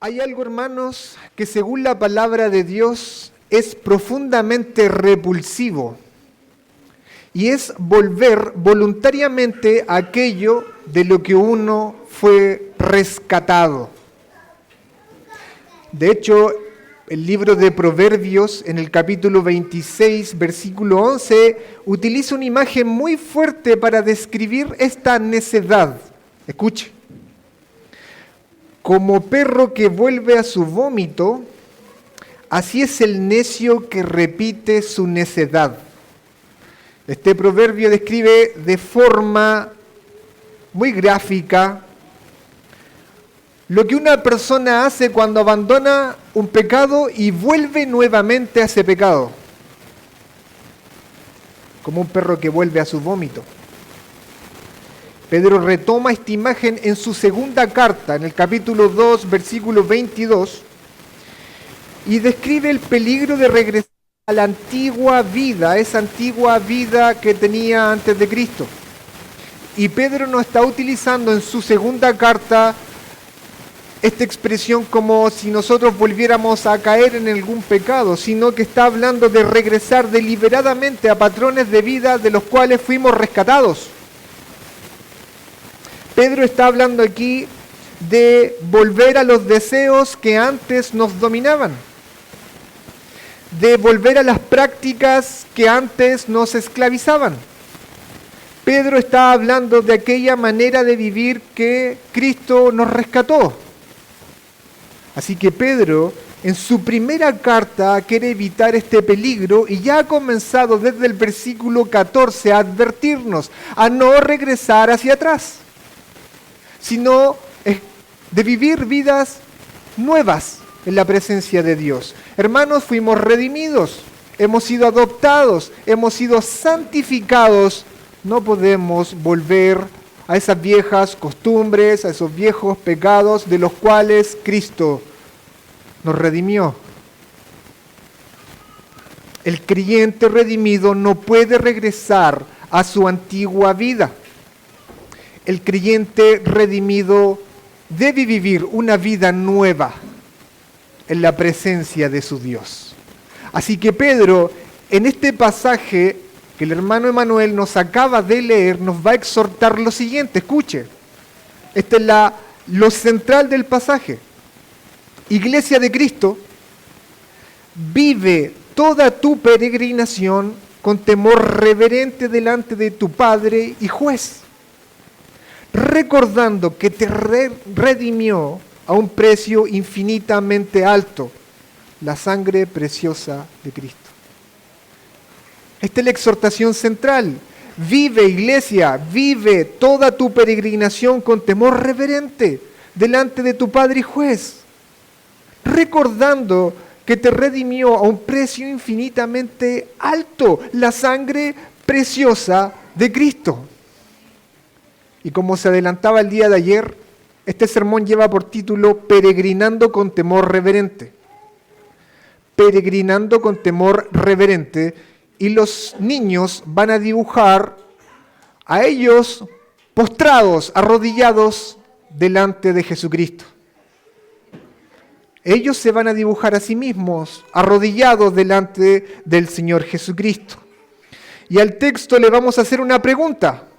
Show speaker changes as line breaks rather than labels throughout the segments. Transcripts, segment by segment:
Hay algo, hermanos, que según la palabra de Dios es profundamente repulsivo, y es volver voluntariamente a aquello de lo que uno fue rescatado. De hecho, el libro de Proverbios, en el capítulo 26, versículo 11, utiliza una imagen muy fuerte para describir esta necedad. Escuche. Como perro que vuelve a su vómito, así es el necio que repite su necedad. Este proverbio describe de forma muy gráfica lo que una persona hace cuando abandona un pecado y vuelve nuevamente a ese pecado. Como un perro que vuelve a su vómito. Pedro retoma esta imagen en su segunda carta, en el capítulo 2, versículo 22, y describe el peligro de regresar a la antigua vida, esa antigua vida que tenía antes de Cristo. Y Pedro no está utilizando en su segunda carta esta expresión como si nosotros volviéramos a caer en algún pecado, sino que está hablando de regresar deliberadamente a patrones de vida de los cuales fuimos rescatados. Pedro está hablando aquí de volver a los deseos que antes nos dominaban, de volver a las prácticas que antes nos esclavizaban. Pedro está hablando de aquella manera de vivir que Cristo nos rescató. Así que Pedro, en su primera carta, quiere evitar este peligro y ya ha comenzado desde el versículo 14 a advertirnos a no regresar hacia atrás, sino de vivir vidas nuevas en la presencia de Dios. Hermanos, fuimos redimidos, hemos sido adoptados, hemos sido santificados. No podemos volver a esas viejas costumbres, a esos viejos pecados de los cuales Cristo nos redimió. El creyente redimido no puede regresar a su antigua vida. El creyente redimido debe vivir una vida nueva en la presencia de su Dios. Así que Pedro, en este pasaje que el hermano Emanuel nos acaba de leer, nos va a exhortar lo siguiente. Escuche, esta es lo central del pasaje. Iglesia de Cristo, vive toda tu peregrinación con temor reverente delante de tu Padre y Juez, recordando que te redimió a un precio infinitamente alto, la sangre preciosa de Cristo. Esta es la exhortación central. Vive, iglesia, vive toda tu peregrinación con temor reverente delante de tu Padre y Juez, recordando que te redimió a un precio infinitamente alto, la sangre preciosa de Cristo. Y como se adelantaba el día de ayer, este sermón lleva por título Peregrinando con temor reverente. Peregrinando con temor reverente. Y los niños van a dibujar a ellos postrados, arrodillados delante de Jesucristo. Ellos se van a dibujar a sí mismos, arrodillados delante del Señor Jesucristo. Y al texto le vamos a hacer una pregunta.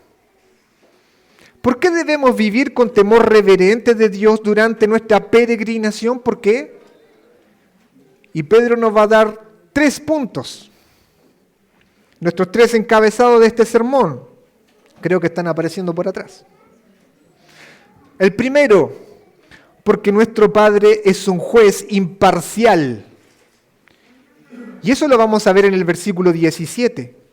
¿Por qué debemos vivir con temor reverente de Dios durante nuestra peregrinación? ¿Por qué? Y Pedro nos va a dar 3 puntos. Nuestros 3 encabezados de este sermón. Creo que están apareciendo por atrás. El primero, porque nuestro Padre es un juez imparcial. Y eso lo vamos a ver en el versículo 17.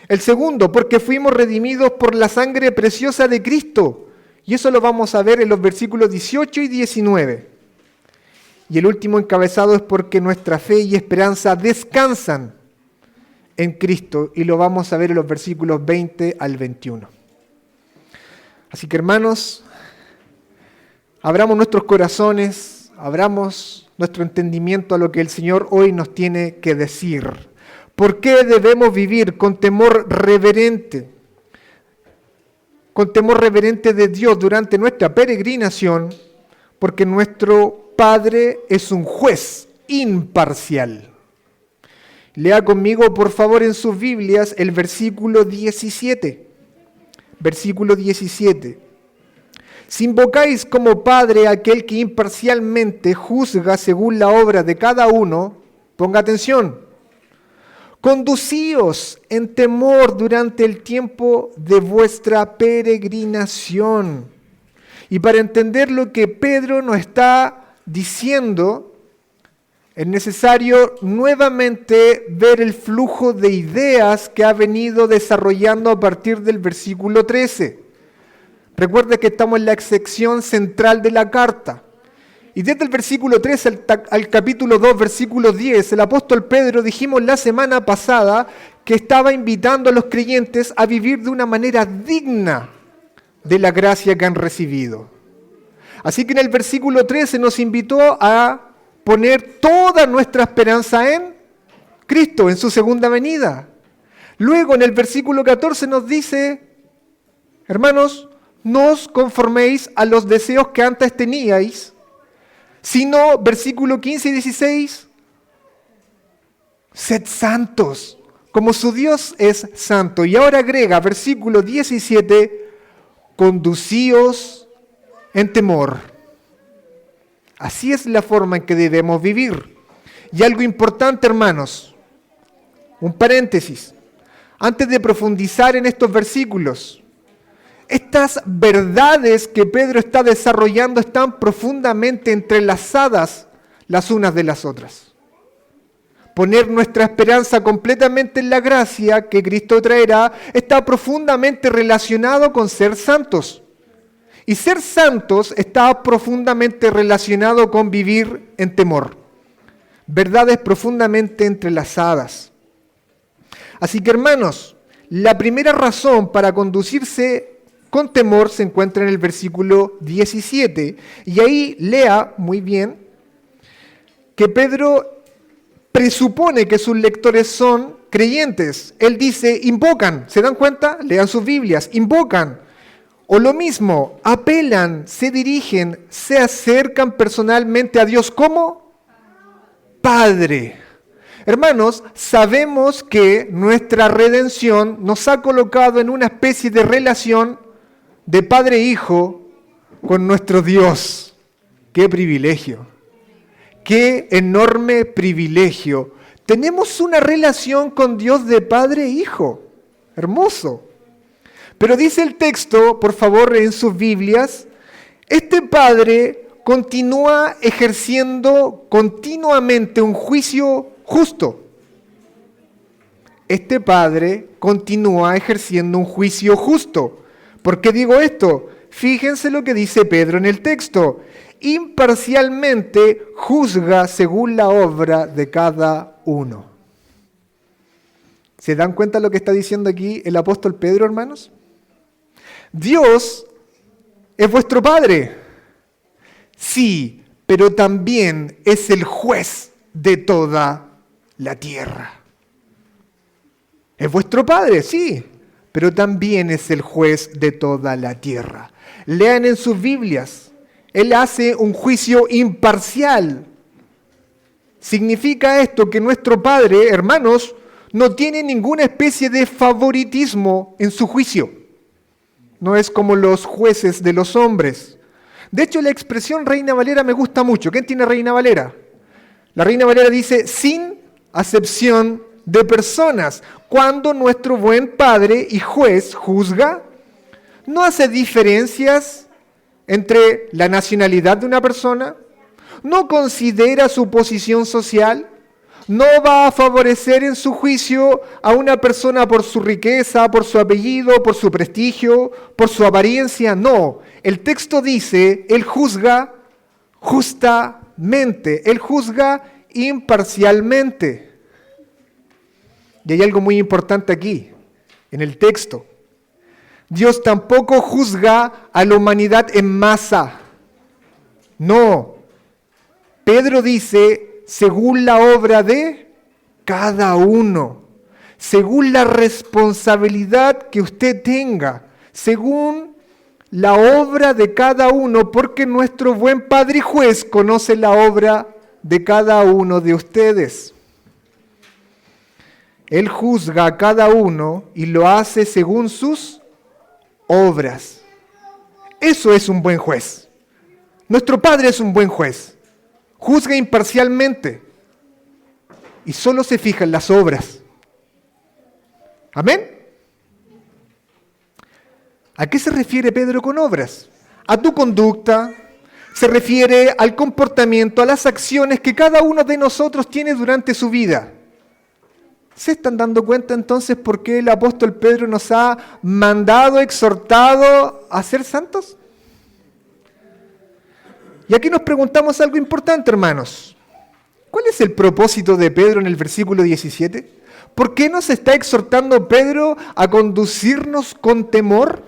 El segundo, porque fuimos redimidos por la sangre preciosa de Cristo. Y eso lo vamos a ver en los versículos 18 y 19. Y el último encabezado es porque nuestra fe y esperanza descansan en Cristo. Y lo vamos a ver en los versículos 20 al 21. Así que, hermanos, abramos nuestros corazones, abramos nuestro entendimiento a lo que el Señor hoy nos tiene que decir. ¿Por qué debemos vivir con temor reverente? Con temor reverente de Dios durante nuestra peregrinación, porque nuestro Padre es un juez imparcial. Lea conmigo, por favor, en sus Biblias el versículo 17. Versículo 17. Si invocáis como Padre a aquel que imparcialmente juzga según la obra de cada uno, ponga atención, conducíos en temor durante el tiempo de vuestra peregrinación. Y para entender lo que Pedro nos está diciendo, es necesario nuevamente ver el flujo de ideas que ha venido desarrollando a partir del versículo 13. Recuerde que estamos en la sección central de la carta. Y desde el versículo 13 al capítulo 2, versículo 10, el apóstol Pedro, dijimos la semana pasada, que estaba invitando a los creyentes a vivir de una manera digna de la gracia que han recibido. Así que en el versículo 13 nos invitó a poner toda nuestra esperanza en Cristo, en su segunda venida. Luego en el versículo 14 nos dice, hermanos, no os conforméis a los deseos que antes teníais, sino, versículo 15 y 16, sed santos, como su Dios es santo. Y ahora agrega, versículo 17, conducíos en temor. Así es la forma en que debemos vivir. Y algo importante, hermanos, un paréntesis, antes de profundizar en estos versículos, estas verdades que Pedro está desarrollando están profundamente entrelazadas las unas de las otras. Poner nuestra esperanza completamente en la gracia que Cristo traerá está profundamente relacionado con ser santos. Y ser santos está profundamente relacionado con vivir en temor. Verdades profundamente entrelazadas. Así que, hermanos, la primera razón para conducirse con temor se encuentra en el versículo 17. Y ahí lea muy bien que Pedro presupone que sus lectores son creyentes. Él dice, invocan, ¿se dan cuenta? Lean sus Biblias, invocan. O lo mismo, apelan, se dirigen, se acercan personalmente a Dios como Padre. Hermanos, sabemos que nuestra redención nos ha colocado en una especie de relación de padre e hijo con nuestro Dios. ¡Qué privilegio! ¡Qué enorme privilegio! Tenemos una relación con Dios de padre e hijo. Hermoso. Pero dice el texto, por favor, en sus Biblias, este padre continúa ejerciendo continuamente un juicio justo. Este padre continúa ejerciendo un juicio justo. ¿Por qué digo esto? Fíjense lo que dice Pedro en el texto. Imparcialmente juzga según la obra de cada uno. ¿Se dan cuenta lo que está diciendo aquí el apóstol Pedro, hermanos? Dios es vuestro Padre. Sí, pero también es el juez de toda la tierra. Es vuestro Padre, sí, pero también es el juez de toda la tierra. Lean en sus Biblias, Él hace un juicio imparcial. Significa esto que nuestro Padre, hermanos, no tiene ninguna especie de favoritismo en su juicio. No es como los jueces de los hombres. De hecho, la expresión Reina Valera me gusta mucho. ¿Quién tiene Reina Valera? La Reina Valera dice, sin acepción de personas. Cuando nuestro buen Padre y juez juzga, no hace diferencias entre la nacionalidad de una persona, no considera su posición social, no va a favorecer en su juicio a una persona por su riqueza, por su apellido, por su prestigio, por su apariencia. No, el texto dice, Él juzga justamente, Él juzga imparcialmente. Y hay algo muy importante aquí, en el texto. Dios tampoco juzga a la humanidad en masa. No. Pedro dice, según la obra de cada uno, según la responsabilidad que usted tenga, según la obra de cada uno, porque nuestro buen Padre y Juez conoce la obra de cada uno de ustedes. Él juzga a cada uno y lo hace según sus obras. Eso es un buen juez. Nuestro Padre es un buen juez. Juzga imparcialmente y solo se fija en las obras. ¿Amén? ¿A qué se refiere Pedro con obras? A tu conducta, se refiere al comportamiento, a las acciones que cada uno de nosotros tiene durante su vida. ¿Se están dando cuenta entonces por qué el apóstol Pedro nos ha mandado, exhortado a ser santos? Y aquí nos preguntamos algo importante, hermanos. ¿Cuál es el propósito de Pedro en el versículo 17? ¿Por qué nos está exhortando Pedro a conducirnos con temor?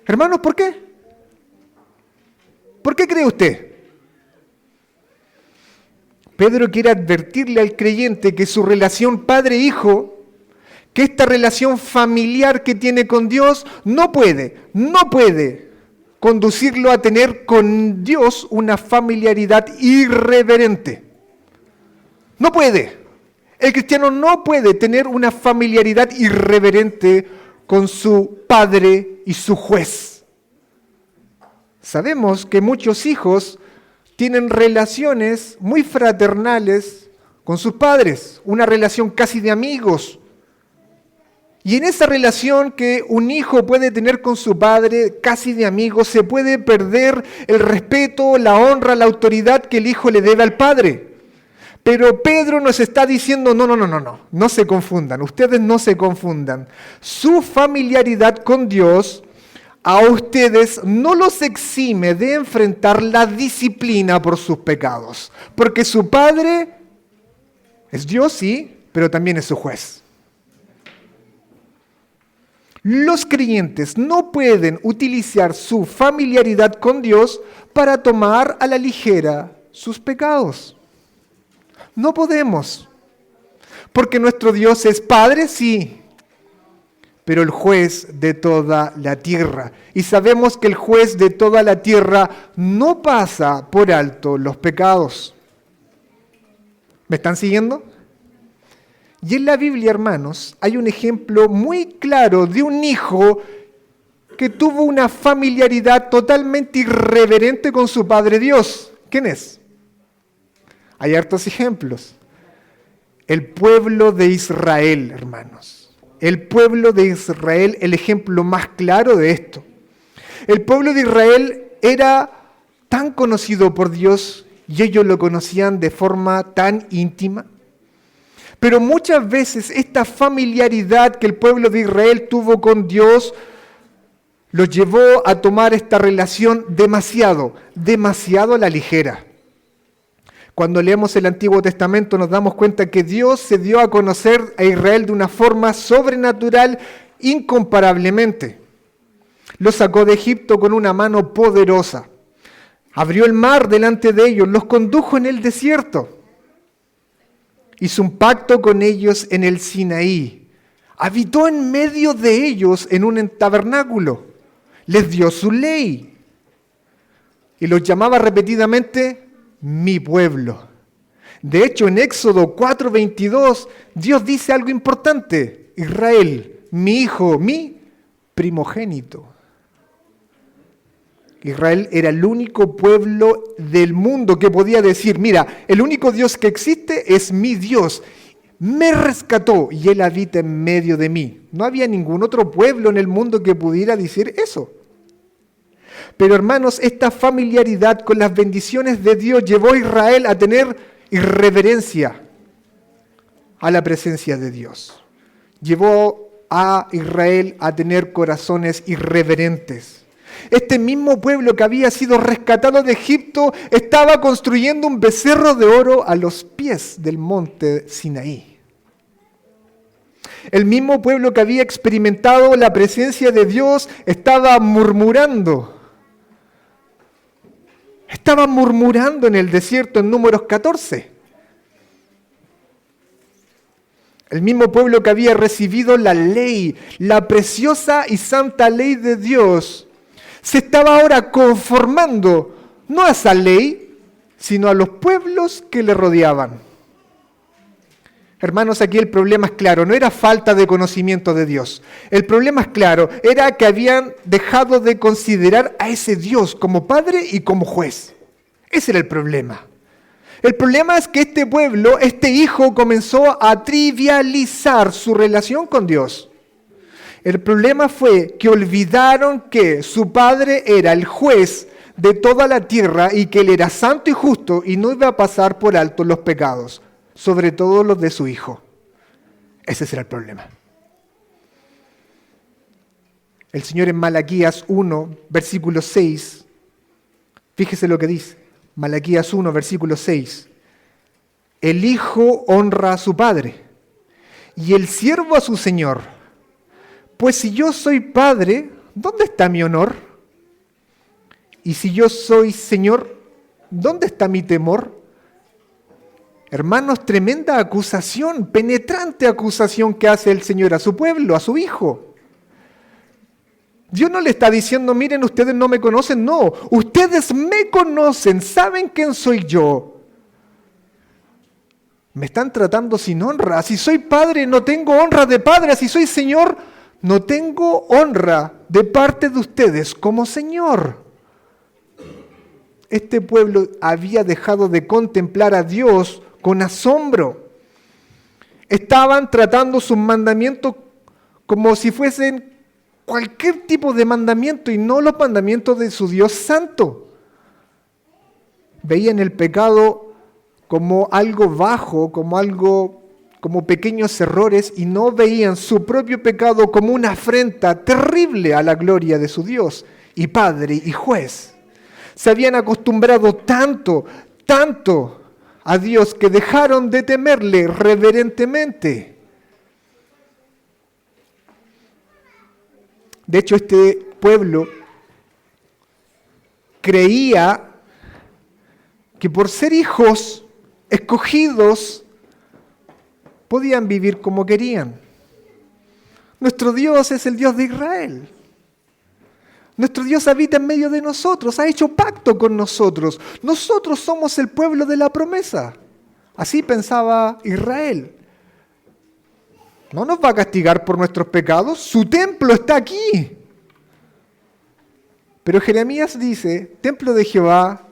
Hermanos, ¿por qué? ¿Por qué cree usted? Pedro quiere advertirle al creyente que su relación padre-hijo, que esta relación familiar que tiene con Dios, no puede conducirlo a tener con Dios una familiaridad irreverente. No puede. El cristiano no puede tener una familiaridad irreverente con su padre y su juez. Sabemos que muchos hijos tienen relaciones muy fraternales con sus padres, una relación casi de amigos. Y en esa relación que un hijo puede tener con su padre, casi de amigos, se puede perder el respeto, la honra, la autoridad que el hijo le debe al padre. Pero Pedro nos está diciendo, no se confundan, ustedes no se confundan. Su familiaridad con Dios a ustedes no los exime de enfrentar la disciplina por sus pecados. Porque su Padre es Dios, sí, pero también es su juez. Los creyentes no pueden utilizar su familiaridad con Dios para tomar a la ligera sus pecados. No podemos. Porque nuestro Dios es Padre, sí, pero el juez de toda la tierra. Y sabemos que el juez de toda la tierra no pasa por alto los pecados. ¿Me están siguiendo? Y en la Biblia, hermanos, hay un ejemplo muy claro de un hijo que tuvo una familiaridad totalmente irreverente con su Padre Dios. ¿Quién es? Hay hartos ejemplos. El pueblo de Israel, hermanos. El pueblo de Israel, el ejemplo más claro de esto. El pueblo de Israel era tan conocido por Dios y ellos lo conocían de forma tan íntima. Pero muchas veces esta familiaridad que el pueblo de Israel tuvo con Dios los llevó a tomar esta relación demasiado a la ligera. Cuando leemos el Antiguo Testamento nos damos cuenta que Dios se dio a conocer a Israel de una forma sobrenatural incomparablemente. Los sacó de Egipto con una mano poderosa. Abrió el mar delante de ellos, los condujo en el desierto. Hizo un pacto con ellos en el Sinaí. Habitó en medio de ellos en un tabernáculo. Les dio su ley. Y los llamaba repetidamente mi pueblo. De hecho, en Éxodo 4:22, Dios dice algo importante. Israel, mi hijo, mi primogénito. Israel era el único pueblo del mundo que podía decir, mira, el único Dios que existe es mi Dios. Me rescató y Él habita en medio de mí. No había ningún otro pueblo en el mundo que pudiera decir eso. Pero hermanos, esta familiaridad con las bendiciones de Dios llevó a Israel a tener irreverencia a la presencia de Dios. Llevó a Israel a tener corazones irreverentes. Este mismo pueblo que había sido rescatado de Egipto estaba construyendo un becerro de oro a los pies del monte Sinaí. El mismo pueblo que había experimentado la presencia de Dios estaba murmurando. Estaba murmurando en el desierto en Números 14. El mismo pueblo que había recibido la ley, la preciosa y santa ley de Dios, se estaba ahora conformando no a esa ley, sino a los pueblos que le rodeaban. Hermanos, aquí el problema es claro, no era falta de conocimiento de Dios. El problema es claro, era que habían dejado de considerar a ese Dios como Padre y como juez. Ese era el problema. El problema es que este pueblo, este hijo, comenzó a trivializar su relación con Dios. El problema fue que olvidaron que su padre era el juez de toda la tierra y que él era santo y justo y no iba a pasar por alto los pecados, sobre todo los de su hijo. Ese será el problema. El Señor en Malaquías 1, versículo 6, fíjese lo que dice. Malaquías 1, versículo 6. El hijo honra a su padre y el siervo a su señor. Pues si yo soy padre, ¿dónde está mi honor? Y si yo soy señor, ¿dónde está mi temor? Hermanos, tremenda acusación, penetrante acusación que hace el Señor a su pueblo, a su hijo. Dios no le está diciendo, miren, ustedes no me conocen, no, ustedes me conocen, saben quién soy yo. Me están tratando sin honra. Si soy padre, no tengo honra de padre. Si soy señor, no tengo honra de parte de ustedes como Señor. Este pueblo había dejado de contemplar a Dios con asombro. Estaban tratando sus mandamientos como si fuesen cualquier tipo de mandamiento y no los mandamientos de su Dios santo. Veían el pecado como algo bajo, como pequeños errores, y no veían su propio pecado como una afrenta terrible a la gloria de su Dios y Padre y Juez. Se habían acostumbrado tanto a Dios que dejaron de temerle reverentemente. De hecho, este pueblo creía que por ser hijos escogidos podían vivir como querían. Nuestro Dios es el Dios de Israel. Nuestro Dios habita en medio de nosotros, ha hecho pacto con nosotros. Nosotros somos el pueblo de la promesa. Así pensaba Israel. No nos va a castigar por nuestros pecados, su templo está aquí. Pero Jeremías dice, templo de Jehová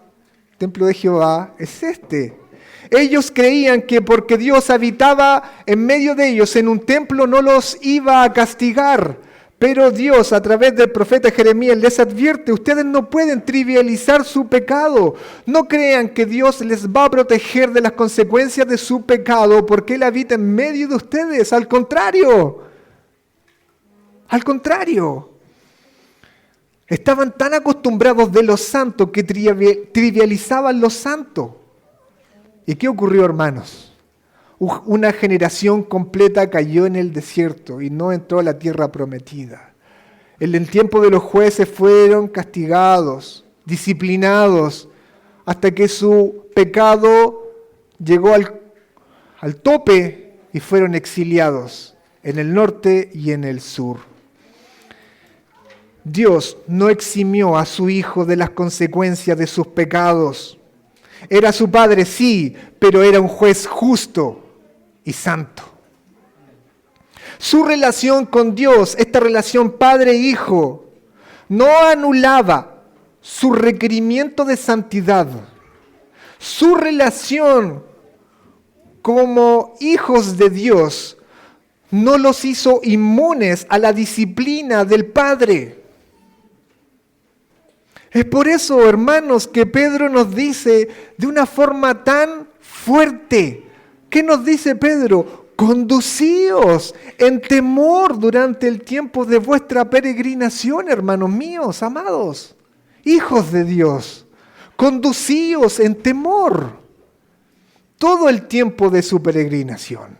es este. Ellos creían que porque Dios habitaba en medio de ellos en un templo no los iba a castigar. Pero Dios, a través del profeta Jeremías, les advierte, ustedes no pueden trivializar su pecado. No crean que Dios les va a proteger de las consecuencias de su pecado porque Él habita en medio de ustedes. Al contrario. Estaban tan acostumbrados de lo santo que trivializaban lo santo. ¿Y qué ocurrió, hermanos? Una generación completa cayó en el desierto y no entró a la tierra prometida. En el tiempo de los jueces fueron castigados, disciplinados, hasta que su pecado llegó al tope y fueron exiliados en el norte y en el sur. Dios no eximió a su Hijo de las consecuencias de sus pecados. Era su Padre, sí, pero era un juez justo y santo. Su relación con Dios, esta relación padre-hijo, no anulaba su requerimiento de santidad. Su relación como hijos de Dios no los hizo inmunes a la disciplina del Padre. Es por eso, hermanos, que Pedro nos dice de una forma tan fuerte. ¿Qué nos dice Pedro? Conducíos en temor durante el tiempo de vuestra peregrinación, hermanos míos, amados, hijos de Dios. Conducíos en temor todo el tiempo de su peregrinación.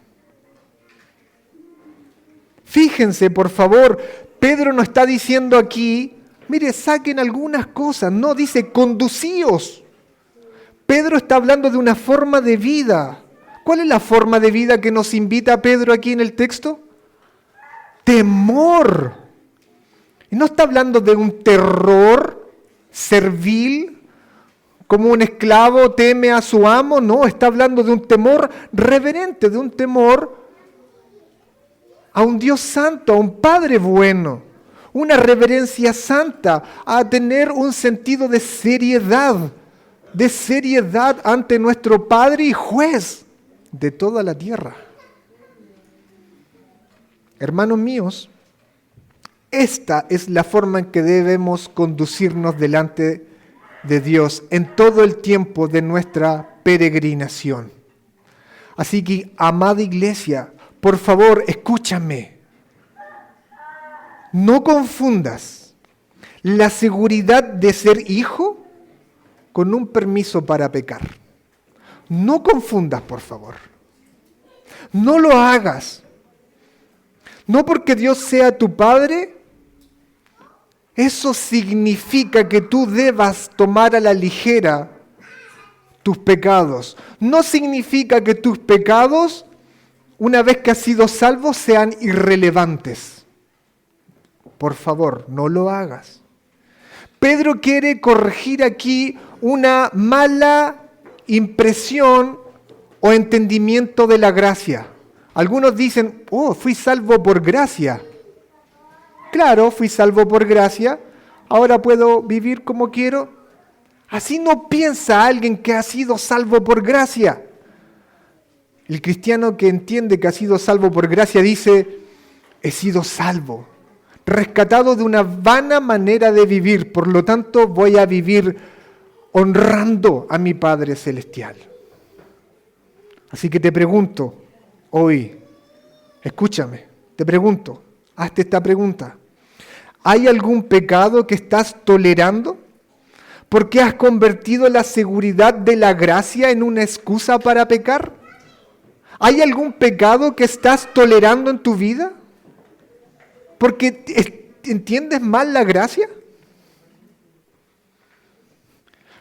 Fíjense, por favor, Pedro nos está diciendo aquí, mire, saquen algunas cosas, no, dice conducíos. Pedro está hablando de una forma de vida. ¿Cuál es la forma de vida que nos invita Pedro aquí en el texto? Temor. Y no está hablando de un terror servil, como un esclavo teme a su amo, no, está hablando de un temor reverente, de un temor a un Dios santo, a un Padre bueno, una reverencia santa, a tener un sentido de seriedad ante nuestro Padre y Juez de toda la tierra. Hermanos míos, esta es la forma en que debemos conducirnos delante de Dios en todo el tiempo de nuestra peregrinación. Así que, amada iglesia, por favor, escúchame. No confundas la seguridad de ser hijo con un permiso para pecar. No confundas, por favor. No lo hagas. No porque Dios sea tu Padre, eso significa que tú debas tomar a la ligera tus pecados. No significa que tus pecados, una vez que has sido salvo, sean irrelevantes. Por favor, no lo hagas. Pedro quiere corregir aquí una mala impresión o entendimiento de la gracia. Algunos dicen, fui salvo por gracia. Claro, fui salvo por gracia, ahora puedo vivir como quiero. Así no piensa alguien que ha sido salvo por gracia. El cristiano que entiende que ha sido salvo por gracia dice, he sido salvo, rescatado de una vana manera de vivir, por lo tanto voy a vivir honrando a mi Padre Celestial. Así que te pregunto hoy, escúchame, te pregunto, hazte esta pregunta. ¿Hay algún pecado que estás tolerando? ¿Por qué has convertido la seguridad de la gracia en una excusa para pecar? ¿Hay algún pecado que estás tolerando en tu vida? ¿Porque entiendes mal la gracia?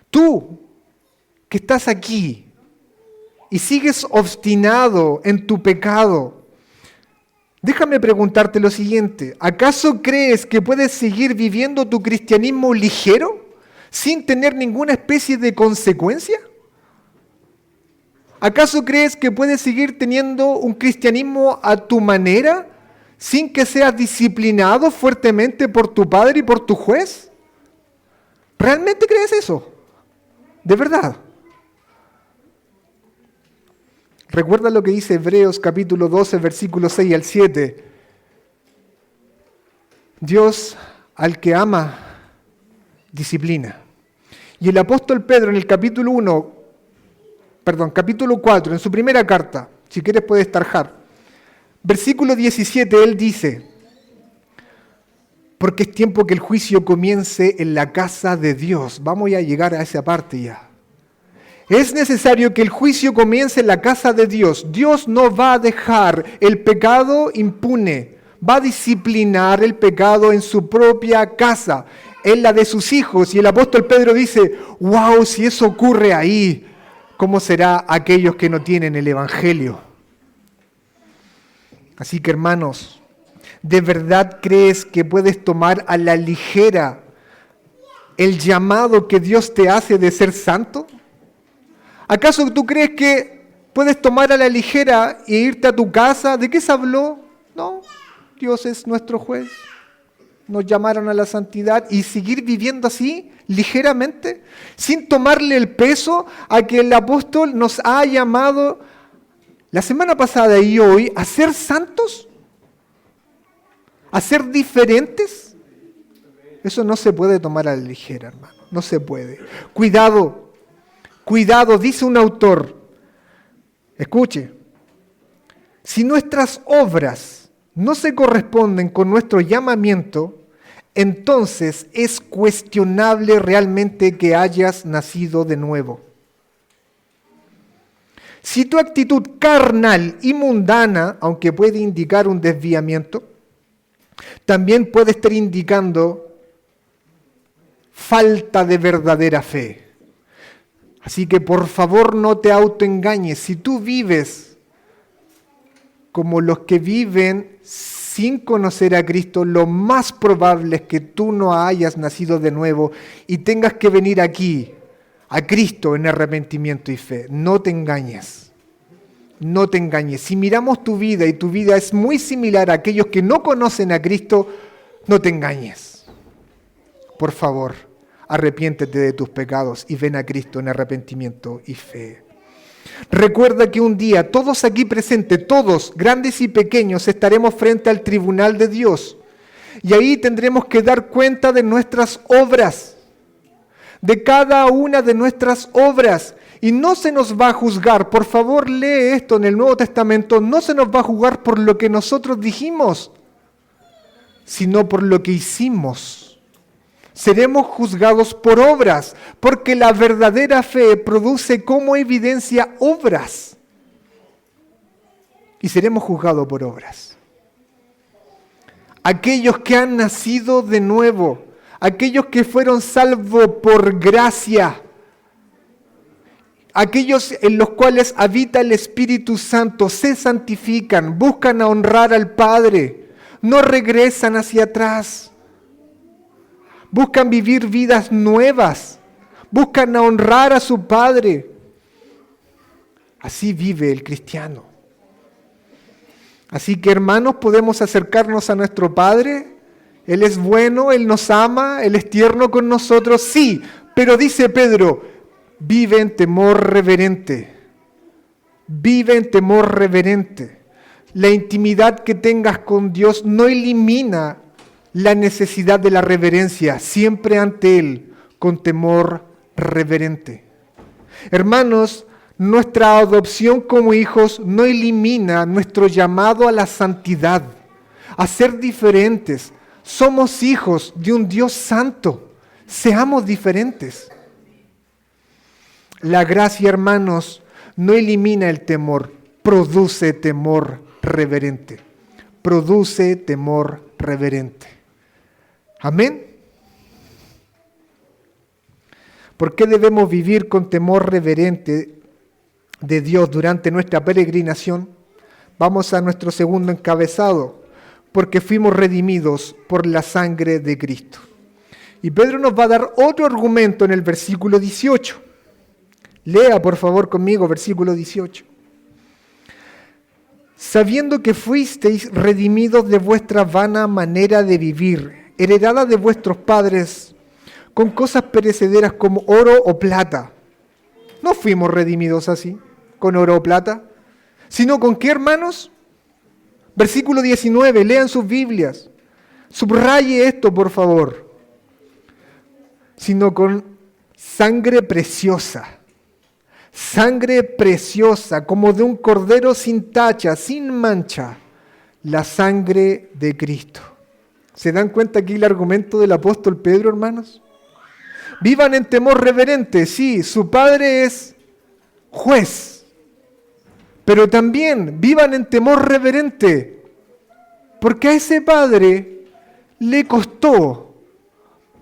Tú, que estás aquí y sigues obstinado en tu pecado, déjame preguntarte lo siguiente. ¿Acaso crees que puedes seguir viviendo tu cristianismo ligero sin tener ninguna especie de consecuencia? ¿Acaso crees que puedes seguir teniendo un cristianismo a tu manera sin que seas disciplinado fuertemente por tu Padre y por tu Juez? ¿Realmente crees eso? ¿De verdad? Recuerda lo que dice Hebreos capítulo 12, versículos 6 al 7. Dios al que ama, disciplina. Y el apóstol Pedro en el capítulo 4, en su primera carta, si quieres puedes tarjar, versículo 17, él dice, porque es tiempo que el juicio comience en la casa de Dios. Vamos a llegar a esa parte ya. Es necesario que el juicio comience en la casa de Dios. Dios no va a dejar el pecado impune. Va a disciplinar el pecado en su propia casa, en la de sus hijos. Y el apóstol Pedro dice, wow, si eso ocurre ahí, ¿cómo será aquellos que no tienen el Evangelio? Así que hermanos, ¿de verdad crees que puedes tomar a la ligera el llamado que Dios te hace de ser santo? ¿Acaso tú crees que puedes tomar a la ligera e irte a tu casa? ¿De qué se habló? No, Dios es nuestro juez. Nos llamaron a la santidad y seguir viviendo así, ligeramente, sin tomarle el peso a que el apóstol nos ha llamado la semana pasada y hoy a ser santos, a ser diferentes. Eso no se puede tomar a la ligera, hermano, no se puede. Cuidado, dice un autor, escuche, si nuestras obras no se corresponden con nuestro llamamiento, entonces es cuestionable realmente que hayas nacido de nuevo. Si tu actitud carnal y mundana, aunque puede indicar un desviamiento, también puede estar indicando falta de verdadera fe. Así que por favor no te autoengañes. Si tú vives como los que viven sin conocer a Cristo, lo más probable es que tú no hayas nacido de nuevo y tengas que venir aquí, a Cristo, en arrepentimiento y fe. No te engañes. No te engañes. Si miramos tu vida y tu vida es muy similar a aquellos que no conocen a Cristo, no te engañes. Por favor, arrepiéntete de tus pecados y ven a Cristo en arrepentimiento y fe. Recuerda que un día todos aquí presentes, todos, grandes y pequeños, estaremos frente al tribunal de Dios. Y ahí tendremos que dar cuenta de nuestras obras, de cada una de nuestras obras. Y no se nos va a juzgar, por favor lee esto en el Nuevo Testamento, no se nos va a juzgar por lo que nosotros dijimos, sino por lo que hicimos. Seremos juzgados por obras, porque la verdadera fe produce como evidencia obras. Y seremos juzgados por obras. Aquellos que han nacido de nuevo, aquellos que fueron salvos por gracia, aquellos en los cuales habita el Espíritu Santo, se santifican, buscan a honrar al Padre, no regresan hacia atrás. Buscan vivir vidas nuevas. Buscan a honrar a su Padre. Así vive el cristiano. Así que, hermanos, podemos acercarnos a nuestro Padre. Él es bueno, Él nos ama, Él es tierno con nosotros. Sí, pero dice Pedro, vive en temor reverente. Vive en temor reverente. La intimidad que tengas con Dios no elimina la necesidad de la reverencia, siempre ante Él, con temor reverente. Hermanos, nuestra adopción como hijos no elimina nuestro llamado a la santidad, a ser diferentes. Somos hijos de un Dios santo, seamos diferentes. La gracia, hermanos, no elimina el temor, produce temor reverente. Produce temor reverente. Amén. ¿Por qué debemos vivir con temor reverente de Dios durante nuestra peregrinación? Vamos a nuestro segundo encabezado. Porque fuimos redimidos por la sangre de Cristo. Y Pedro nos va a dar otro argumento en el versículo 18. Lea por favor conmigo versículo 18. Sabiendo que fuisteis redimidos de vuestra vana manera de vivir, heredada de vuestros padres, con cosas perecederas como oro o plata. No fuimos redimidos así, con oro o plata, sino con ¿qué, hermanos? Versículo 19, lean sus Biblias. Subraye esto, por favor. Sino con sangre preciosa. Sangre preciosa, como de un cordero sin tacha, sin mancha. La sangre de Cristo. ¿Se dan cuenta aquí el argumento del apóstol Pedro, hermanos? Vivan en temor reverente. Sí, su padre es juez. Pero también vivan en temor reverente. Porque a ese padre le costó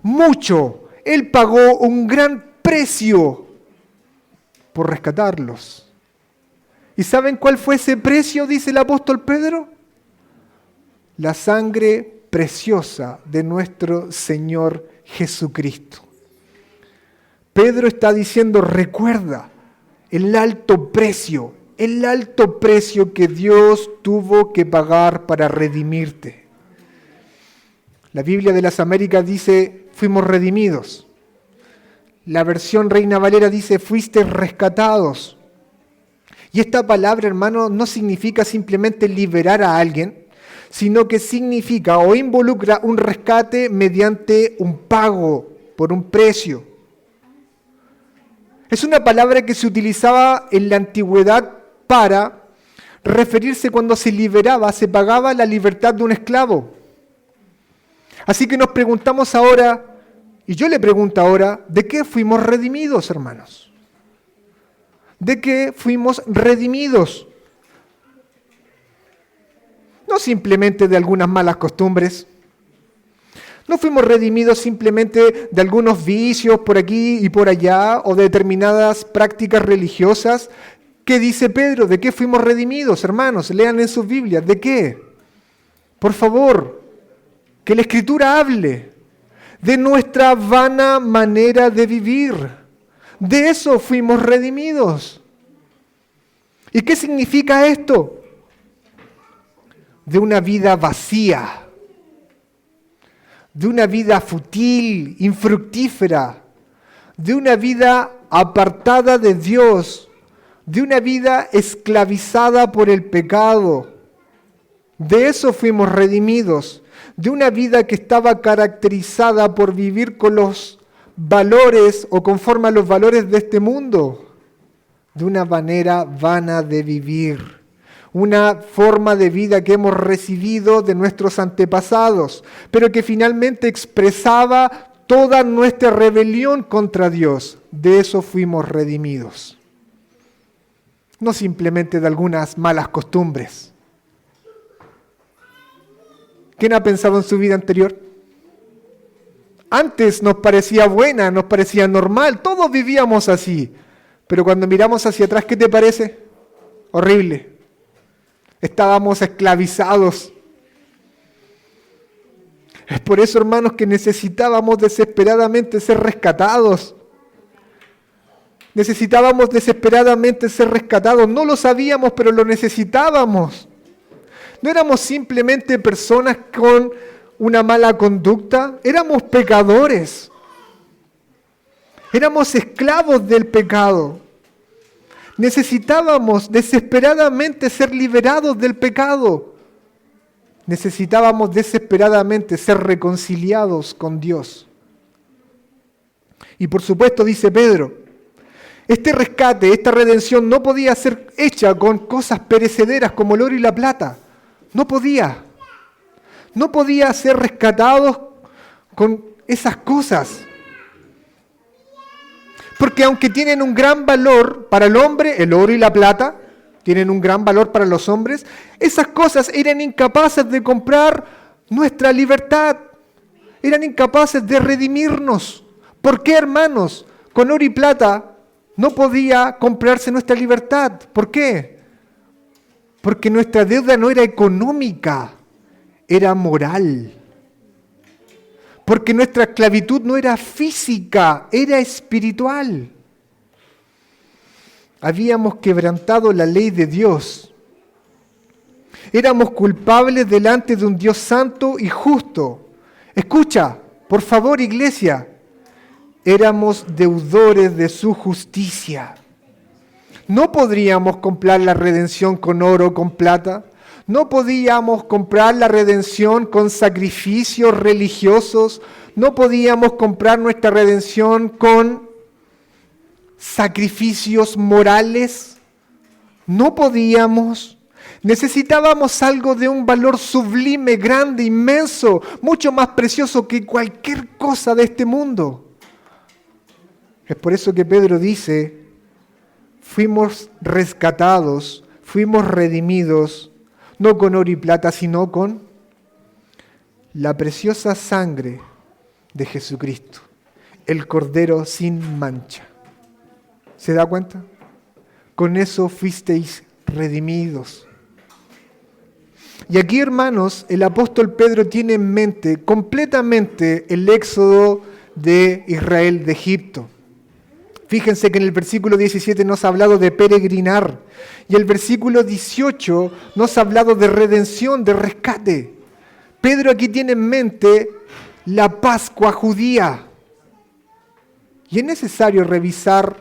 mucho. Él pagó un gran precio por rescatarlos. ¿Y saben cuál fue ese precio, dice el apóstol Pedro? La sangre preciosa de nuestro Señor Jesucristo. Pedro está diciendo, recuerda el alto precio que Dios tuvo que pagar para redimirte. La Biblia de las Américas dice, fuimos redimidos. La versión Reina Valera dice, fuiste rescatados. Y esta palabra, hermano, no significa simplemente liberar a alguien, sino que significa o involucra un rescate mediante un pago por un precio. Es una palabra que se utilizaba en la antigüedad para referirse cuando se liberaba, se pagaba la libertad de un esclavo. Así que nos preguntamos ahora, y yo le pregunto ahora, ¿de qué fuimos redimidos, hermanos? ¿De qué fuimos redimidos? No simplemente de algunas malas costumbres. No fuimos redimidos simplemente de algunos vicios por aquí y por allá o de determinadas prácticas religiosas. ¿Qué dice Pedro? ¿De qué fuimos redimidos, hermanos? Lean en sus Biblias. ¿De qué? Por favor, que la Escritura hable de nuestra vana manera de vivir. De eso fuimos redimidos. ¿Y qué significa esto? De una vida vacía, de una vida fútil, infructífera, de una vida apartada de Dios, de una vida esclavizada por el pecado. De eso fuimos redimidos, de una vida que estaba caracterizada por vivir con los valores o conforme a los valores de este mundo, de una manera vana de vivir, una forma de vida que hemos recibido de nuestros antepasados, pero que finalmente expresaba toda nuestra rebelión contra Dios. De eso fuimos redimidos. No simplemente de algunas malas costumbres. ¿Quién ha pensado en su vida anterior? Antes nos parecía buena, nos parecía normal, todos vivíamos así. Pero cuando miramos hacia atrás, ¿qué te parece? Horrible. Estábamos esclavizados. Es por eso, hermanos, que necesitábamos desesperadamente ser rescatados. Necesitábamos desesperadamente ser rescatados. No lo sabíamos, pero lo necesitábamos. No éramos simplemente personas con una mala conducta, éramos pecadores. Éramos esclavos del pecado. Necesitábamos desesperadamente ser liberados del pecado. Necesitábamos desesperadamente ser reconciliados con Dios. Y por supuesto, dice Pedro, este rescate, esta redención no podía ser hecha con cosas perecederas como el oro y la plata. No podía. No podía ser rescatados con esas cosas. Porque aunque tienen un gran valor para el hombre, el oro y la plata, tienen un gran valor para los hombres, esas cosas eran incapaces de comprar nuestra libertad. Eran incapaces de redimirnos. ¿Por qué, hermanos? Con oro y plata no podía comprarse nuestra libertad. ¿Por qué? Porque nuestra deuda no era económica, era moral. Porque nuestra esclavitud no era física, era espiritual. Habíamos quebrantado la ley de Dios. Éramos culpables delante de un Dios santo y justo. Escucha, por favor, iglesia, éramos deudores de su justicia. No podríamos comprar la redención con oro, con plata. No podíamos comprar la redención con sacrificios religiosos. No podíamos comprar nuestra redención con sacrificios morales. No podíamos. Necesitábamos algo de un valor sublime, grande, inmenso, mucho más precioso que cualquier cosa de este mundo. Es por eso que Pedro dice, fuimos rescatados, fuimos redimidos, no con oro y plata, sino con la preciosa sangre de Jesucristo, el Cordero sin mancha. ¿Se da cuenta? Con eso fuisteis redimidos. Y aquí, hermanos, el apóstol Pedro tiene en mente completamente el éxodo de Israel de Egipto. Fíjense que en el versículo 17 nos ha hablado de peregrinar y el versículo 18 nos ha hablado de redención, de rescate. Pedro aquí tiene en mente la Pascua judía. Y es necesario revisar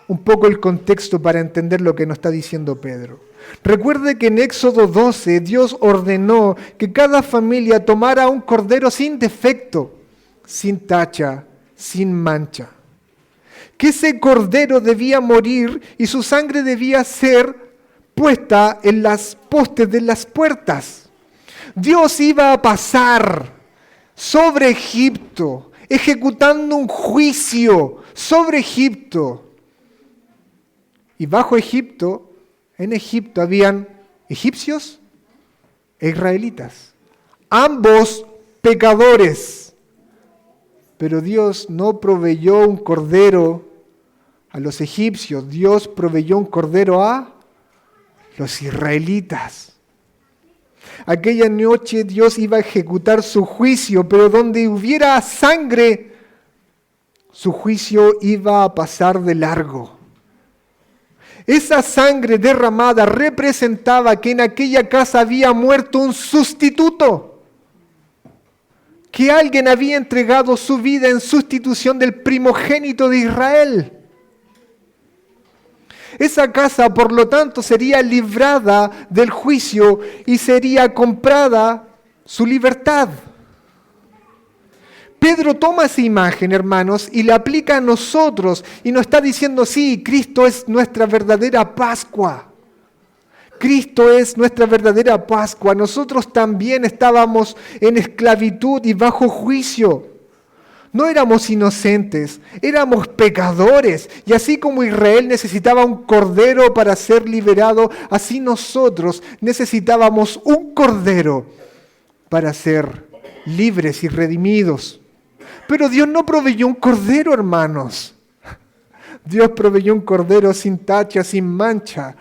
un poco el contexto para entender lo que nos está diciendo Pedro. Recuerde que en Éxodo 12 Dios ordenó que cada familia tomara un cordero sin defecto, sin tacha, sin mancha. Que ese cordero debía morir y su sangre debía ser puesta en las postes de las puertas. Dios iba a pasar sobre Egipto, ejecutando un juicio sobre Egipto. Y bajo Egipto, en Egipto habían egipcios e israelitas, ambos pecadores. Pero Dios no proveyó un cordero a los egipcios, Dios proveyó un cordero a los israelitas. Aquella noche Dios iba a ejecutar su juicio, pero donde hubiera sangre, su juicio iba a pasar de largo. Esa sangre derramada representaba que en aquella casa había muerto un sustituto, que alguien había entregado su vida en sustitución del primogénito de Israel. Esa casa, por lo tanto, sería librada del juicio y sería comprada su libertad. Pedro toma esa imagen, hermanos, y la aplica a nosotros y nos está diciendo, sí, Cristo es nuestra verdadera Pascua. Cristo es nuestra verdadera Pascua. Nosotros también estábamos en esclavitud y bajo juicio. No éramos inocentes, éramos pecadores. Y así como Israel necesitaba un cordero para ser liberado, así nosotros necesitábamos un cordero para ser libres y redimidos. Pero Dios no proveyó un cordero, hermanos. Dios proveyó un cordero sin tacha, sin mancha.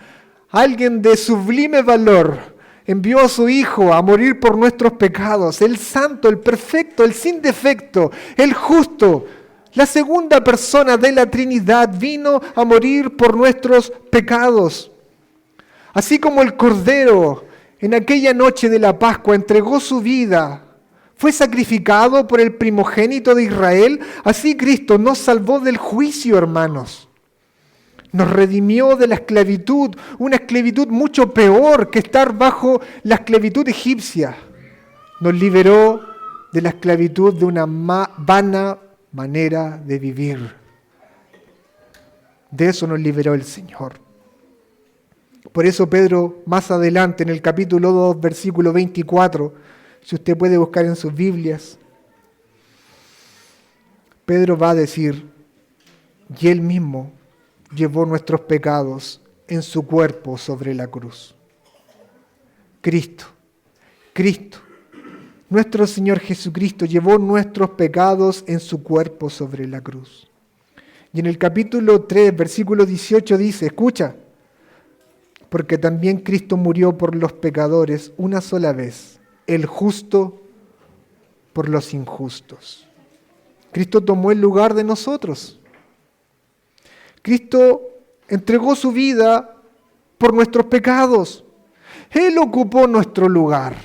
Alguien de sublime valor envió a su Hijo a morir por nuestros pecados. El santo, el perfecto, el sin defecto, el justo. La segunda persona de la Trinidad vino a morir por nuestros pecados. Así como el cordero en aquella noche de la Pascua entregó su vida, fue sacrificado por el primogénito de Israel, así Cristo nos salvó del juicio, hermanos. Nos redimió de la esclavitud, una esclavitud mucho peor que estar bajo la esclavitud egipcia. Nos liberó de la esclavitud de una vana manera de vivir. De eso nos liberó el Señor. Por eso Pedro, más adelante en el capítulo 2, versículo 24, si usted puede buscar en sus Biblias, Pedro va a decir, y él mismo llevó nuestros pecados en su cuerpo sobre la cruz. Cristo, nuestro Señor Jesucristo llevó nuestros pecados en su cuerpo sobre la cruz. Y en el capítulo 3, versículo 18 dice, escucha, porque también Cristo murió por los pecadores una sola vez, el justo por los injustos. Cristo tomó el lugar de nosotros. Cristo entregó su vida por nuestros pecados. Él ocupó nuestro lugar.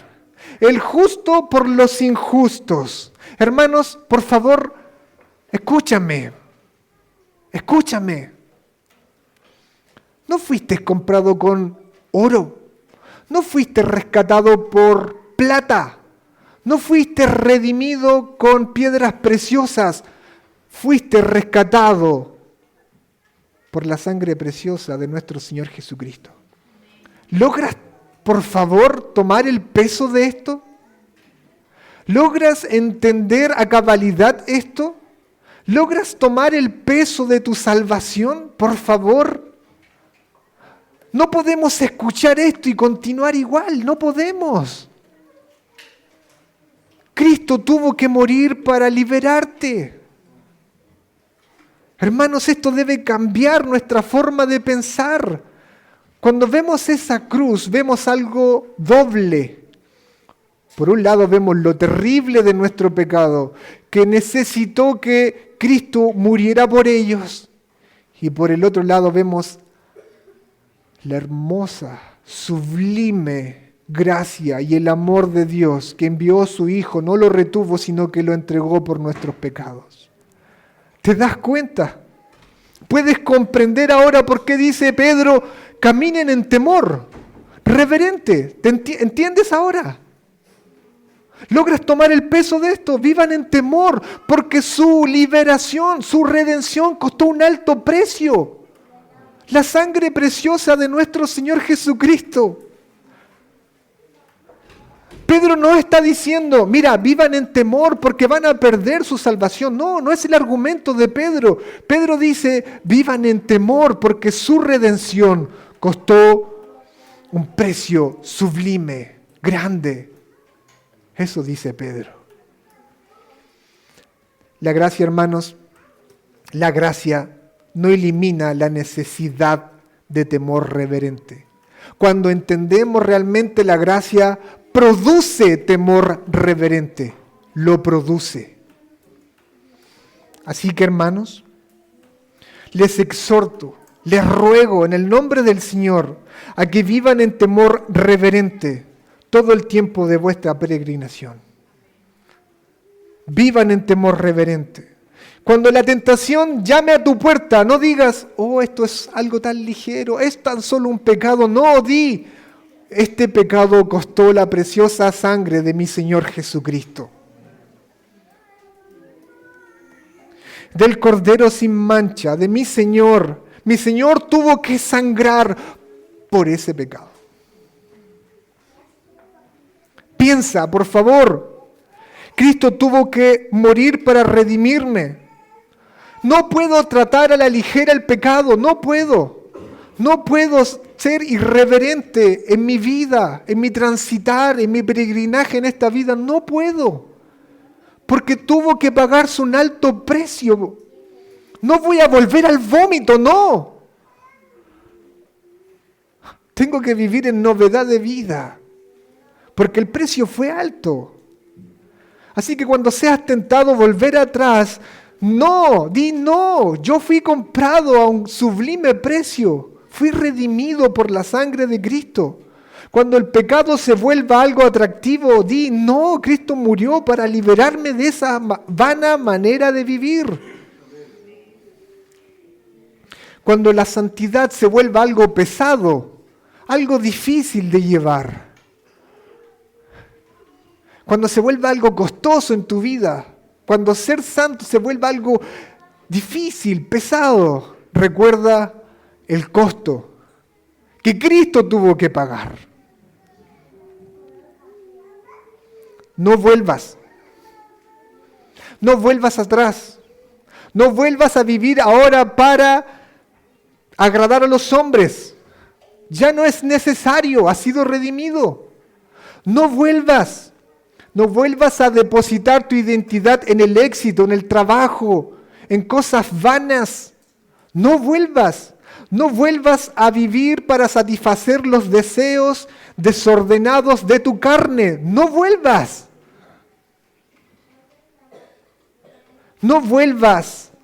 El justo por los injustos. Hermanos, por favor, escúchame. No fuiste comprado con oro. No fuiste rescatado por plata. No fuiste redimido con piedras preciosas. Fuiste rescatado por la sangre preciosa de nuestro Señor Jesucristo. ¿Logras, por favor, tomar el peso de esto? ¿Logras entender a cabalidad esto? ¿Logras tomar el peso de tu salvación? Por favor. No podemos escuchar esto y continuar igual, no podemos. Cristo tuvo que morir para liberarte. Hermanos, esto debe cambiar nuestra forma de pensar. Cuando vemos esa cruz, vemos algo doble. Por un lado vemos lo terrible de nuestro pecado, que necesitó que Cristo muriera por ellos. Y por el otro lado vemos la hermosa, sublime gracia y el amor de Dios que envió a su Hijo, no lo retuvo, sino que lo entregó por nuestros pecados. ¿Te das cuenta? ¿Puedes comprender ahora por qué dice Pedro, caminen en temor reverente? ¿Entiendes ahora? ¿Logras tomar el peso de esto? Vivan en temor, porque su liberación, su redención costó un alto precio. La sangre preciosa de nuestro Señor Jesucristo. Pedro no está diciendo, mira, vivan en temor porque van a perder su salvación. No, no es el argumento de Pedro. Pedro dice, vivan en temor porque su redención costó un precio sublime, grande. Eso dice Pedro. La gracia, hermanos, la gracia no elimina la necesidad de temor reverente. Cuando entendemos realmente la gracia, produce temor reverente, lo produce. Así que, hermanos, les exhorto, les ruego en el nombre del Señor a que vivan en temor reverente todo el tiempo de vuestra peregrinación. Vivan en temor reverente. Cuando la tentación llame a tu puerta, no digas, oh, esto es algo tan ligero, es tan solo un pecado. No, di, este pecado costó la preciosa sangre de mi Señor Jesucristo. Del Cordero sin mancha, de mi Señor. Mi Señor tuvo que sangrar por ese pecado. Piensa, por favor, Cristo tuvo que morir para redimirme. No puedo tratar a la ligera el pecado, no puedo. No puedo ser irreverente en mi vida, en mi transitar, en mi peregrinaje en esta vida, no puedo. Porque tuvo que pagarse un alto precio. No voy a volver al vómito, no. Tengo que vivir en novedad de vida, porque el precio fue alto. Así que cuando seas tentado volver atrás, no, di no. Yo fui comprado a un sublime precio. Fui redimido por la sangre de Cristo. Cuando el pecado se vuelva algo atractivo, di no, Cristo murió para liberarme de esa vana manera de vivir. Cuando la santidad se vuelva algo pesado, algo difícil de llevar. Cuando se vuelva algo costoso en tu vida, cuando ser santo se vuelva algo difícil, pesado, recuerda el costo que Cristo tuvo que pagar. No vuelvas atrás, no vuelvas a vivir ahora para agradar a los hombres. Ya no es necesario, has sido redimido. No vuelvas a depositar tu identidad en el éxito, en el trabajo, en cosas vanas. No vuelvas a vivir para satisfacer los deseos desordenados de tu carne. No vuelvas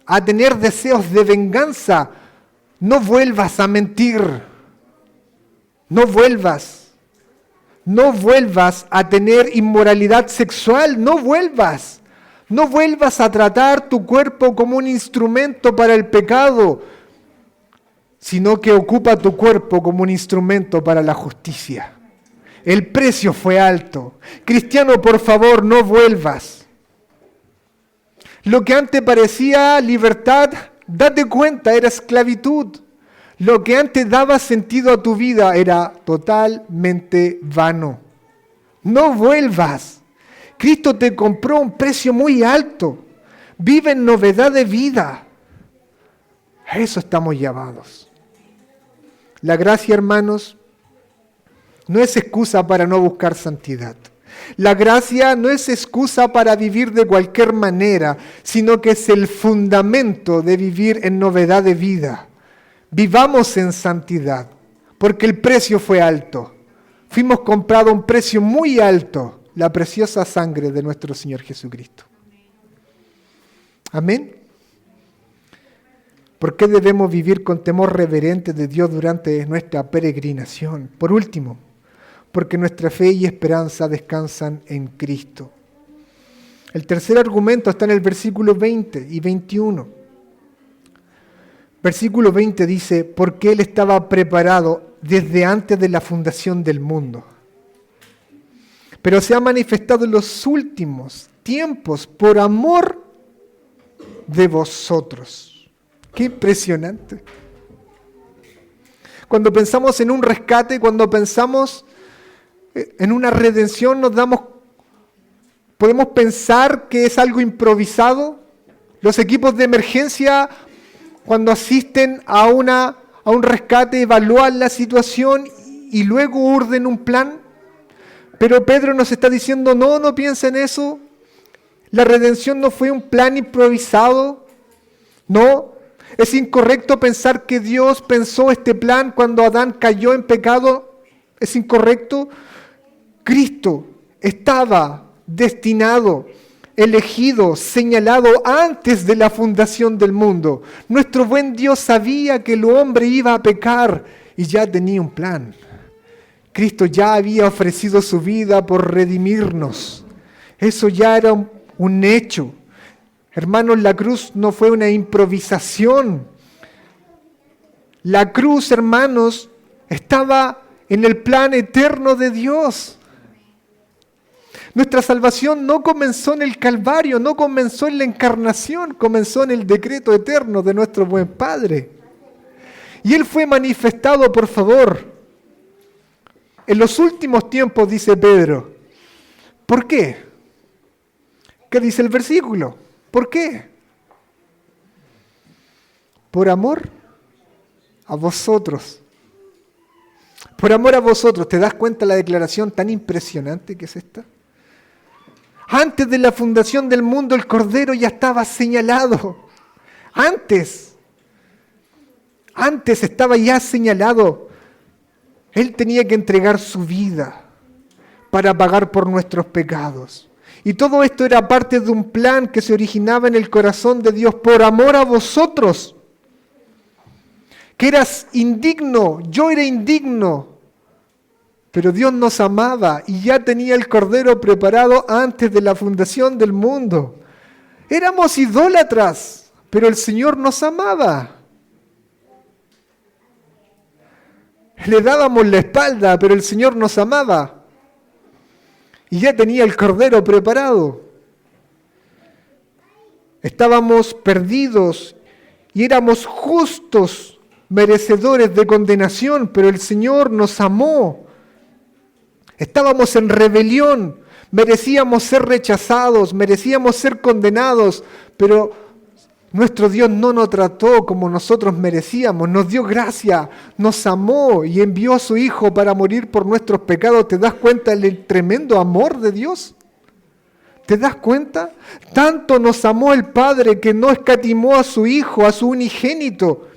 a tener deseos de venganza. No vuelvas a mentir. No vuelvas a tener inmoralidad sexual. No vuelvas a tratar tu cuerpo como un instrumento para el pecado, sino que ocupa tu cuerpo como un instrumento para la justicia. El precio fue alto. Cristiano, por favor, no vuelvas. Lo que antes parecía libertad, date cuenta, era esclavitud. Lo que antes daba sentido a tu vida era totalmente vano. No vuelvas. Cristo te compró a un precio muy alto. Vive en novedad de vida. A eso estamos llamados. La gracia, hermanos, no es excusa para no buscar santidad. La gracia no es excusa para vivir de cualquier manera, sino que es el fundamento de vivir en novedad de vida. Vivamos en santidad, porque el precio fue alto. Fuimos comprados a un precio muy alto, la preciosa sangre de nuestro Señor Jesucristo. Amén. ¿Por qué debemos vivir con temor reverente de Dios durante nuestra peregrinación? Por último, porque nuestra fe y esperanza descansan en Cristo. El tercer argumento está en el versículo 20 y 21. Versículo 20 dice, porque Él estaba preparado desde antes de la fundación del mundo, pero se ha manifestado en los últimos tiempos por amor de vosotros. ¡Qué impresionante! Cuando pensamos en un rescate, cuando pensamos en una redención, podemos pensar que es algo improvisado. Los equipos de emergencia, cuando asisten a un rescate, evalúan la situación y luego urden un plan. Pero Pedro nos está diciendo, no piensen eso. La redención no fue un plan improvisado. No, es incorrecto pensar que Dios pensó este plan cuando Adán cayó en pecado. Es incorrecto. Cristo estaba destinado, elegido, señalado antes de la fundación del mundo. Nuestro buen Dios sabía que el hombre iba a pecar y ya tenía un plan. Cristo ya había ofrecido su vida por redimirnos. Eso ya era un hecho. Hermanos, la cruz no fue una improvisación. La cruz, hermanos, estaba en el plan eterno de Dios. Nuestra salvación no comenzó en el Calvario, no comenzó en la encarnación, comenzó en el decreto eterno de nuestro buen Padre. Y Él fue manifestado, por favor, en los últimos tiempos, dice Pedro. ¿Por qué? ¿Qué dice el versículo? ¿Por qué? Por amor a vosotros. Por amor a vosotros. ¿Te das cuenta la declaración tan impresionante que es esta? Antes de la fundación del mundo, el Cordero ya estaba señalado. Antes estaba ya señalado. Él tenía que entregar su vida para pagar por nuestros pecados. Y todo esto era parte de un plan que se originaba en el corazón de Dios por amor a vosotros. Que eras indigno, yo era indigno. Pero Dios nos amaba y ya tenía el Cordero preparado antes de la fundación del mundo. Éramos idólatras, pero el Señor nos amaba. Le dábamos la espalda, pero el Señor nos amaba. Y ya tenía el Cordero preparado. Estábamos perdidos y éramos justos, merecedores de condenación, pero el Señor nos amó. Estábamos en rebelión, merecíamos ser rechazados, merecíamos ser condenados, pero nuestro Dios no nos trató como nosotros merecíamos, nos dio gracia, nos amó y envió a su Hijo para morir por nuestros pecados. ¿Te das cuenta del tremendo amor de Dios? ¿Te das cuenta? Tanto nos amó el Padre que no escatimó a su Hijo, a su unigénito,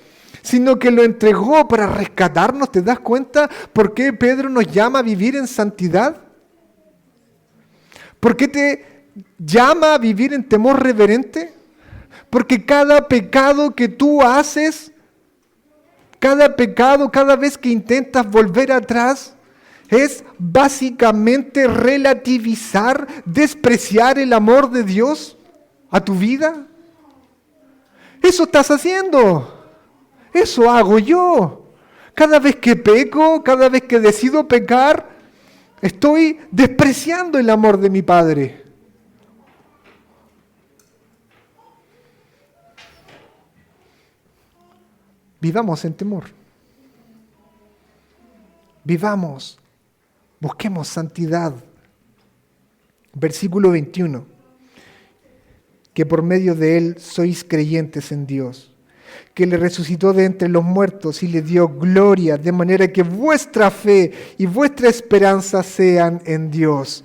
sino que lo entregó para rescatarnos. ¿Te das cuenta por qué Pedro nos llama a vivir en santidad? ¿Por qué te llama a vivir en temor reverente? Porque cada pecado que tú haces, cada pecado, cada vez que intentas volver atrás, es básicamente relativizar, despreciar el amor de Dios a tu vida. Eso estás haciendo. Eso hago yo. Cada vez que peco, cada vez que decido pecar, estoy despreciando el amor de mi Padre. Vivamos en temor. Vivamos. Busquemos santidad. Versículo 21. Que por medio de Él sois creyentes en Dios, que le resucitó de entre los muertos y le dio gloria, de manera que vuestra fe y vuestra esperanza sean en Dios.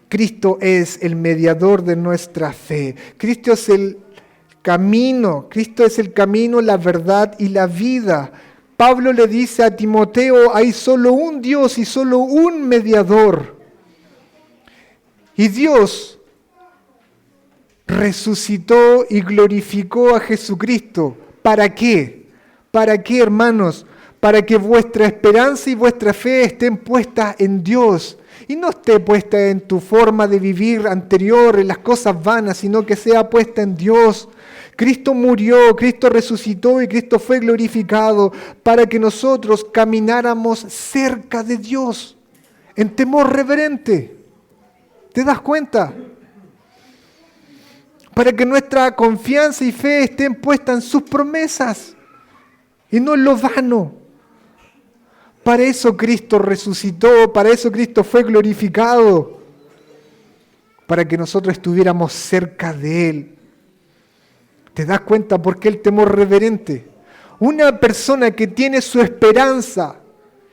Cristo es el mediador de nuestra fe. Cristo es el camino. Cristo es el camino, la verdad y la vida. Pablo le dice a Timoteo, hay solo un Dios y solo un mediador. Y Dios resucitó y glorificó a Jesucristo. ¿Para qué? ¿Para qué, hermanos? Para que vuestra esperanza y vuestra fe estén puestas en Dios. Y no esté puesta en tu forma de vivir anterior, en las cosas vanas, sino que sea puesta en Dios. Cristo murió, Cristo resucitó y Cristo fue glorificado para que nosotros camináramos cerca de Dios, en temor reverente. ¿Te das cuenta? Para que nuestra confianza y fe estén puestas en sus promesas y no en lo vano. Para eso Cristo resucitó, para eso Cristo fue glorificado, para que nosotros estuviéramos cerca de Él. ¿Te das cuenta por qué el temor reverente? Una persona que tiene su esperanza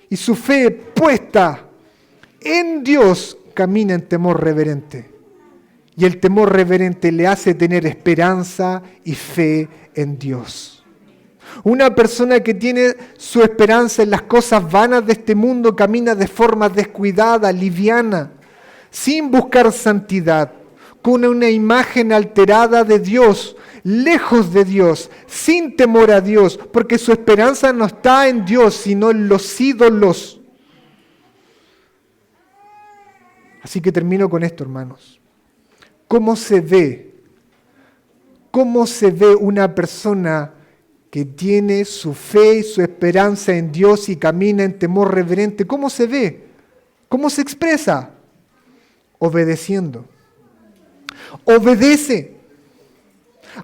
y su fe puesta en Dios camina en temor reverente. Y el temor reverente le hace tener esperanza y fe en Dios. Una persona que tiene su esperanza en las cosas vanas de este mundo camina de forma descuidada, liviana, sin buscar santidad, con una imagen alterada de Dios, lejos de Dios, sin temor a Dios, porque su esperanza no está en Dios, sino en los ídolos. Así que termino con esto, hermanos. ¿Cómo se ve? ¿Cómo se ve una persona que tiene su fe y su esperanza en Dios y camina en temor reverente? ¿Cómo se ve? ¿Cómo se expresa? Obedeciendo. Obedece.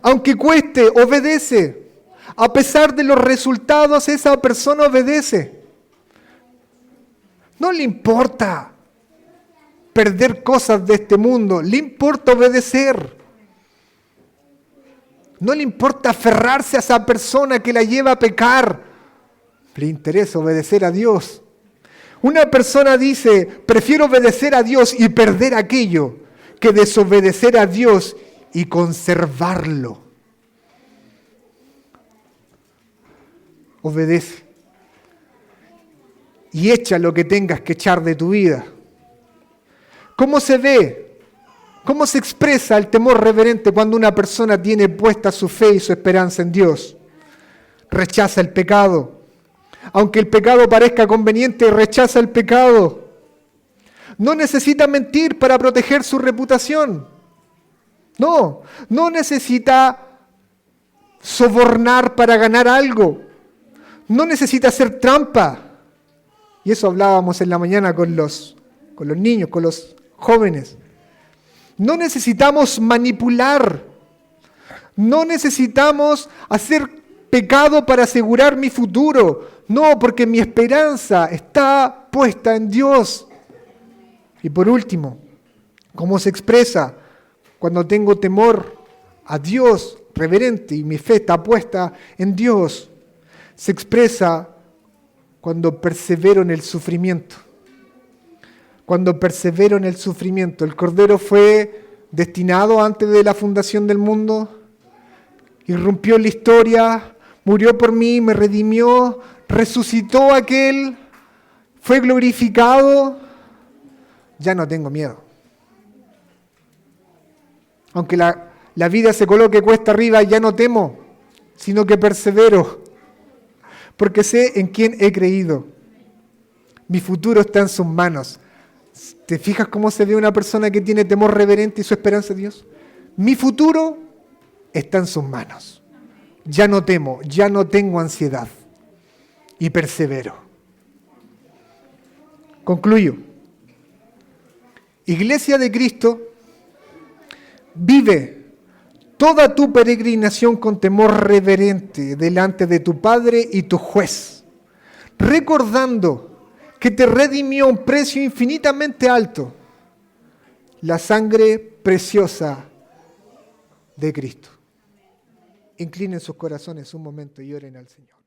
Aunque cueste, obedece. A pesar de los resultados, esa persona obedece. No le importa perder cosas de este mundo, le importa obedecer. No le importa aferrarse a esa persona que la lleva a pecar. Le interesa obedecer a Dios. Una persona dice, prefiero obedecer a Dios y perder aquello que desobedecer a Dios y conservarlo. Obedece. Y echa lo que tengas que echar de tu vida. ¿Cómo se ve? ¿Cómo se expresa el temor reverente cuando una persona tiene puesta su fe y su esperanza en Dios? Rechaza el pecado. Aunque el pecado parezca conveniente, rechaza el pecado. No necesita mentir para proteger su reputación. No necesita sobornar para ganar algo. No necesita hacer trampa. Y eso hablábamos en la mañana con los niños, con los jóvenes. No necesitamos manipular. No necesitamos hacer pecado para asegurar mi futuro. No, porque mi esperanza está puesta en Dios. Y por último, ¿cómo se expresa cuando tengo temor a Dios reverente y mi fe está puesta en Dios? Se expresa cuando persevero en el sufrimiento. Cuando persevero en el sufrimiento. El Cordero fue destinado antes de la fundación del mundo. Irrumpió en la historia, murió por mí, me redimió, resucitó aquel, fue glorificado. Ya no tengo miedo. Aunque la vida se coloque cuesta arriba, ya no temo, sino que persevero, porque sé en quién he creído. Mi futuro está en sus manos. ¿Te fijas cómo se ve una persona que tiene temor reverente y su esperanza en Dios? Mi futuro está en sus manos. Ya no temo, ya no tengo ansiedad y persevero. Concluyo. Iglesia de Cristo, vive toda tu peregrinación con temor reverente delante de tu Padre y tu Juez, recordando que te redimió a un precio infinitamente alto, la sangre preciosa de Cristo. Inclinen sus corazones un momento y oren al Señor.